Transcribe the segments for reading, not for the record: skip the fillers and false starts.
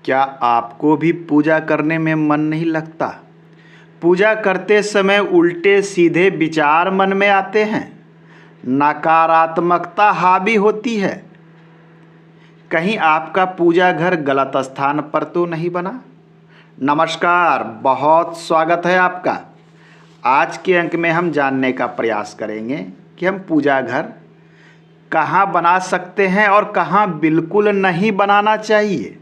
क्या आपको भी पूजा करने में मन नहीं लगता? पूजा करते समय उल्टे सीधे विचार मन में आते हैं, नकारात्मकता हावी होती है। कहीं आपका पूजा घर गलत स्थान पर तो नहीं बना? नमस्कार, बहुत स्वागत है आपका। आज के अंक में हम जानने का प्रयास करेंगे कि हम पूजा घर कहाँ बना सकते हैं और कहाँ बिल्कुल नहीं बनाना चाहिए।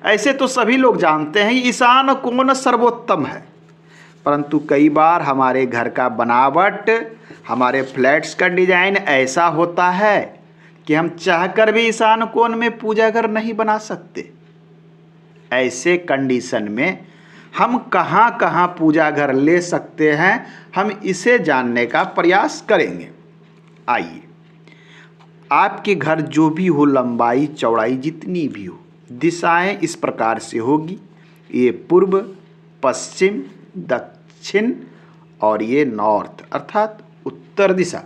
ऐसे तो सभी लोग जानते हैं ईशान कोण सर्वोत्तम है, परंतु कई बार हमारे घर का बनावट, हमारे फ्लैट्स का डिजाइन ऐसा होता है कि हम चाहकर भी ईशान कोण में पूजा घर नहीं बना सकते। ऐसे कंडीशन में हम कहाँ कहाँ पूजा घर ले सकते हैं, हम इसे जानने का प्रयास करेंगे। आइए, आपके घर जो भी हो, लंबाई चौड़ाई जितनी भी हो, दिशाएं इस प्रकार से होगी। ये पूर्व, पश्चिम, दक्षिण और ये नॉर्थ अर्थात उत्तर दिशा।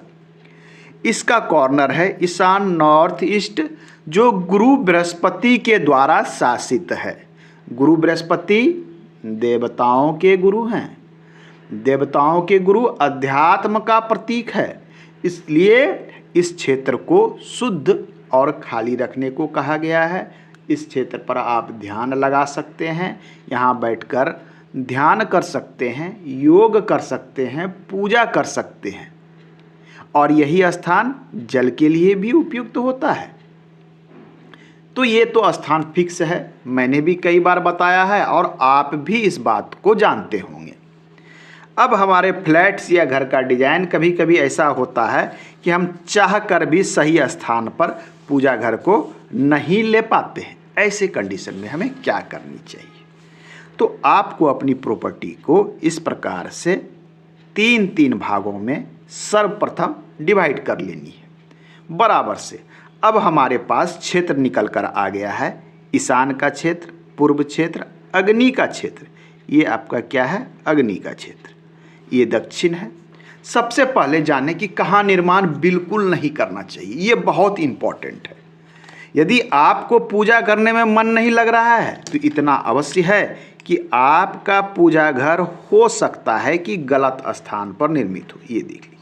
इसका कॉर्नर है ईशान नॉर्थ ईस्ट, जो गुरु बृहस्पति के द्वारा शासित है। गुरु बृहस्पति देवताओं के गुरु हैं। देवताओं के गुरु अध्यात्म का प्रतीक है, इसलिए इस क्षेत्र को शुद्ध और खाली रखने को कहा गया है। इस क्षेत्र पर आप ध्यान लगा सकते हैं, यहाँ बैठकर ध्यान कर सकते हैं, योग कर सकते हैं, पूजा कर सकते हैं। और यही स्थान जल के लिए भी उपयुक्त होता है। तो ये तो स्थान फिक्स है, मैंने भी कई बार बताया है और आप भी इस बात को जानते होंगे। अब हमारे फ्लैट्स या घर का डिजाइन कभी कभी ऐसा होता है कि हम चाह कर भी सही स्थान पर पूजा घर को नहीं ले पाते हैं। ऐसे कंडीशन में हमें क्या करनी चाहिए? तो आपको अपनी प्रॉपर्टी को इस प्रकार से तीन तीन भागों में सर्वप्रथम डिवाइड कर लेनी है बराबर से। अब हमारे पास क्षेत्र निकल कर आ गया है, ईशान का क्षेत्र, पूर्व क्षेत्र, अग्नि का क्षेत्र। ये आपका क्या है? अग्नि का क्षेत्र। ये दक्षिण है। सबसे पहले जाने कि कहाँ निर्माण बिल्कुल नहीं करना चाहिए। ये बहुत इंपॉर्टेंट है। यदि आपको पूजा करने में मन नहीं लग रहा है तो इतना अवश्य है कि आपका पूजा घर हो सकता है कि गलत स्थान पर निर्मित हो। ये देख लीजिए,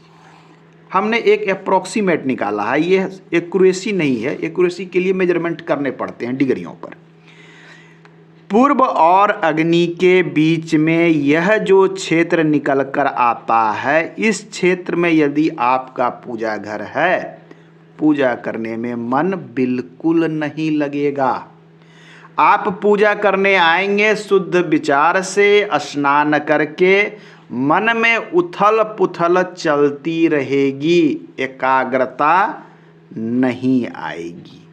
हमने एक अप्रॉक्सीमेट निकाला है। ये एक्यूरेसी नहीं है, एक्यूरेसी के लिए मेजरमेंट करने पड़ते हैं डिग्रियों पर। पूर्व और अग्नि के बीच में यह जो क्षेत्र निकल कर आता है, इस क्षेत्र में यदि आपका पूजा घर है, पूजा करने में मन बिल्कुल नहीं लगेगा। आप पूजा करने आएंगे शुद्ध विचार से, स्नान करके मन में उथल पुथल चलती रहेगी, एकाग्रता नहीं आएगी।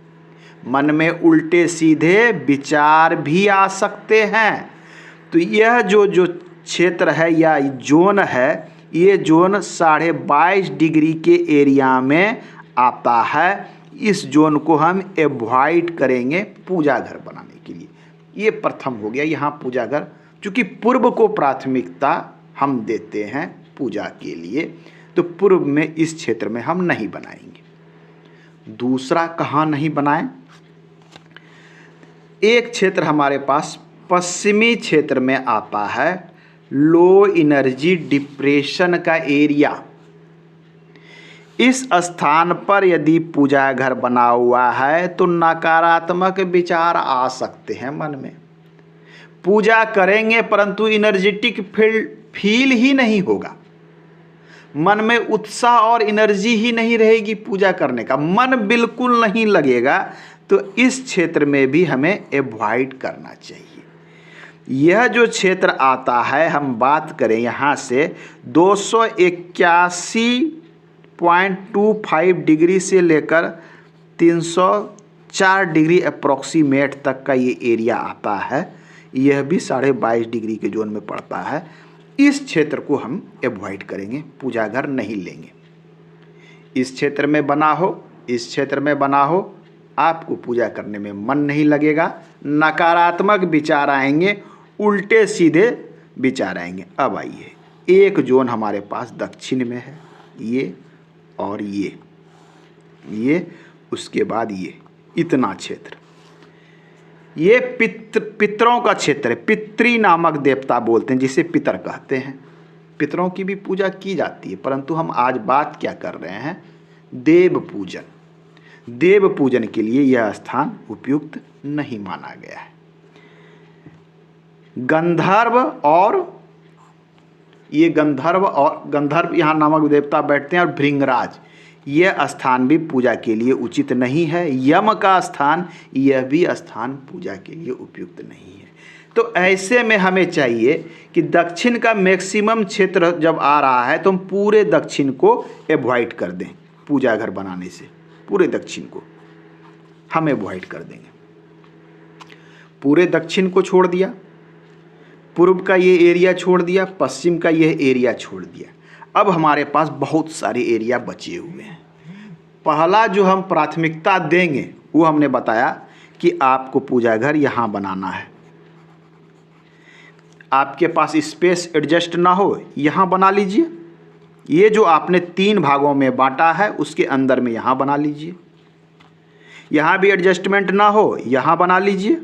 मन में उल्टे सीधे विचार भी आ सकते हैं। तो यह जो क्षेत्र है या जोन है, ये जोन 22.5 डिग्री के एरिया में आता है। इस जोन को हम एवॉइड करेंगे पूजा घर बनाने के लिए। ये प्रथम हो गया। यहाँ पूजा घर, चूँकि पूर्व को प्राथमिकता हम देते हैं पूजा के लिए, तो पूर्व में इस क्षेत्र में हम नहीं बनाएंगे। दूसरा कहाँ नहीं बनाएं? एक क्षेत्र हमारे पास पश्चिमी क्षेत्र में आता है, लो एनर्जी डिप्रेशन का एरिया। इस स्थान पर यदि पूजा घर बना हुआ है तो नकारात्मक विचार आ सकते हैं मन में। पूजा करेंगे परंतु एनर्जेटिक फील ही नहीं होगा। मन में उत्साह और एनर्जी ही नहीं रहेगी, पूजा करने का मन बिल्कुल नहीं लगेगा। तो इस क्षेत्र में भी हमें एवॉइड करना चाहिए। यह जो क्षेत्र आता है, हम बात करें यहाँ से 281.25 डिग्री से लेकर 304 डिग्री अप्रॉक्सीमेट तक का ये एरिया आता है। यह भी 22.5 डिग्री के जोन में पड़ता है। इस क्षेत्र को हम एवॉइड करेंगे, पूजा घर नहीं लेंगे। इस क्षेत्र में बना हो, इस क्षेत्र में बना हो, आपको पूजा करने में मन नहीं लगेगा, नकारात्मक विचार आएंगे, उल्टे सीधे विचार आएंगे। अब आइए, एक जोन हमारे पास दक्षिण में है, ये और ये, उसके बाद ये, इतना क्षेत्र। ये पितरों का क्षेत्र है। पितृ नामक देवता बोलते हैं, जिसे पितर कहते हैं। पितरों की भी पूजा की जाती है, परंतु हम आज बात क्या कर रहे हैं, देव पूजन। देव पूजन के लिए यह स्थान उपयुक्त नहीं माना गया है। गंधर्व यहाँ नामक देवता बैठते हैं, और भृंगराज, यह स्थान भी पूजा के लिए उचित नहीं है। यम का स्थान, यह भी स्थान पूजा के लिए उपयुक्त नहीं है। तो ऐसे में हमें चाहिए कि दक्षिण का मैक्सिमम क्षेत्र जब आ रहा है तो हम पूरे दक्षिण को एवॉइड कर दें। पूजा घर बनाने से पूरे दक्षिण को हम एवॉइड कर देंगे। पूरे दक्षिण को छोड़ दिया, पूर्व का ये एरिया छोड़ दिया, पश्चिम का यह एरिया छोड़ दिया। अब हमारे पास बहुत सारे एरिया बचे हुए हैं। पहला जो हम प्राथमिकता देंगे वो हमने बताया कि आपको पूजा घर यहाँ बनाना है। आपके पास स्पेस एडजस्ट ना हो, यहाँ बना लीजिए। ये जो आपने 3 भागों में बांटा है उसके अंदर में यहाँ बना लीजिए। यहाँ भी एडजस्टमेंट ना हो, यहाँ बना लीजिए।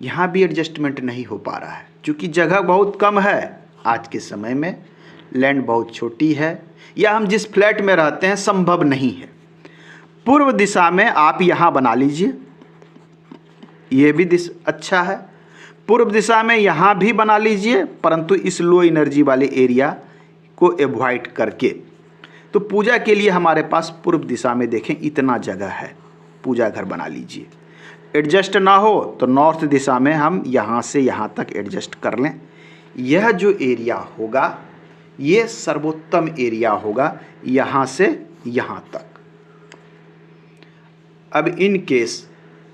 यहाँ भी एडजस्टमेंट नहीं हो पा रहा है क्योंकि जगह बहुत कम है। आज के समय में लैंड बहुत छोटी है, या हम जिस फ्लैट में रहते हैं संभव नहीं है। पूर्व दिशा में आप यहाँ बना लीजिए, ये भी अच्छा है। पूर्व दिशा में यहाँ भी बना लीजिए, परंतु इस लो एनर्जी वाले एरिया को एवॉइड करके। तो पूजा के लिए हमारे पास पूर्व दिशा में देखें इतना जगह है, पूजा घर बना लीजिए। एडजस्ट ना हो तो नॉर्थ दिशा में हम यहाँ से यहाँ तक एडजस्ट कर लें। यह जो एरिया होगा ये सर्वोत्तम एरिया होगा, यहाँ से यहाँ तक। अब इन केस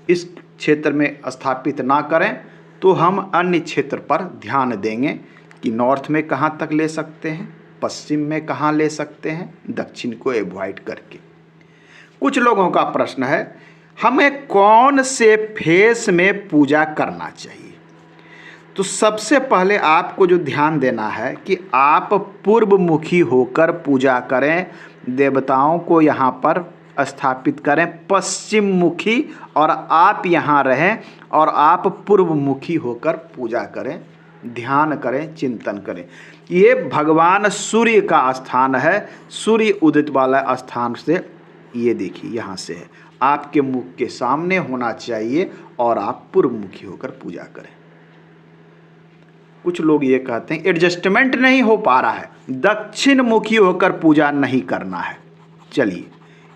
इस क्षेत्र में स्थापित ना करें तो हम अन्य क्षेत्र पर ध्यान देंगे कि नॉर्थ में कहाँ तक ले सकते हैं, पश्चिम में कहाँ ले सकते हैं, दक्षिण को एवॉइड करके। कुछ लोगों का प्रश्न है हमें कौन से फेस में पूजा करना चाहिए। तो सबसे पहले आपको जो ध्यान देना है कि आप पूर्वमुखी होकर पूजा करें, देवताओं को यहाँ पर स्थापित करें पश्चिम मुखी, और आप यहाँ रहें और आप पूर्वमुखी होकर पूजा करें, ध्यान करें, चिंतन करें। ये भगवान सूर्य का स्थान है। सूर्य उदित वाला स्थान से ये देखिए यहाँ से है, आपके मुख के सामने होना चाहिए और आप पूर्वमुखी होकर पूजा करें। कुछ लोग ये कहते हैं एडजस्टमेंट नहीं हो पा रहा है, दक्षिण मुखी होकर पूजा नहीं करना है। चलिए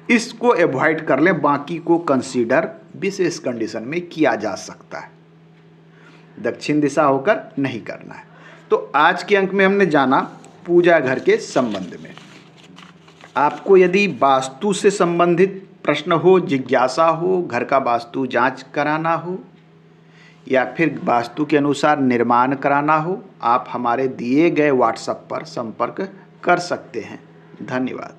इसको एवॉइड कर लें, बाकी को कंसीडर विशेष कंडीशन में किया जा सकता है। दक्षिण दिशा होकर नहीं करना है। तो आज के अंक में हमने जाना पूजा घर के संबंध में। आपको यदि वास्तु से संबंधित प्रश्न हो, जिज्ञासा हो, घर का वास्तु जांच कराना हो या फिर वास्तु के अनुसार निर्माण कराना हो, आप हमारे दिए गए व्हाट्सएप पर संपर्क कर सकते हैं। धन्यवाद।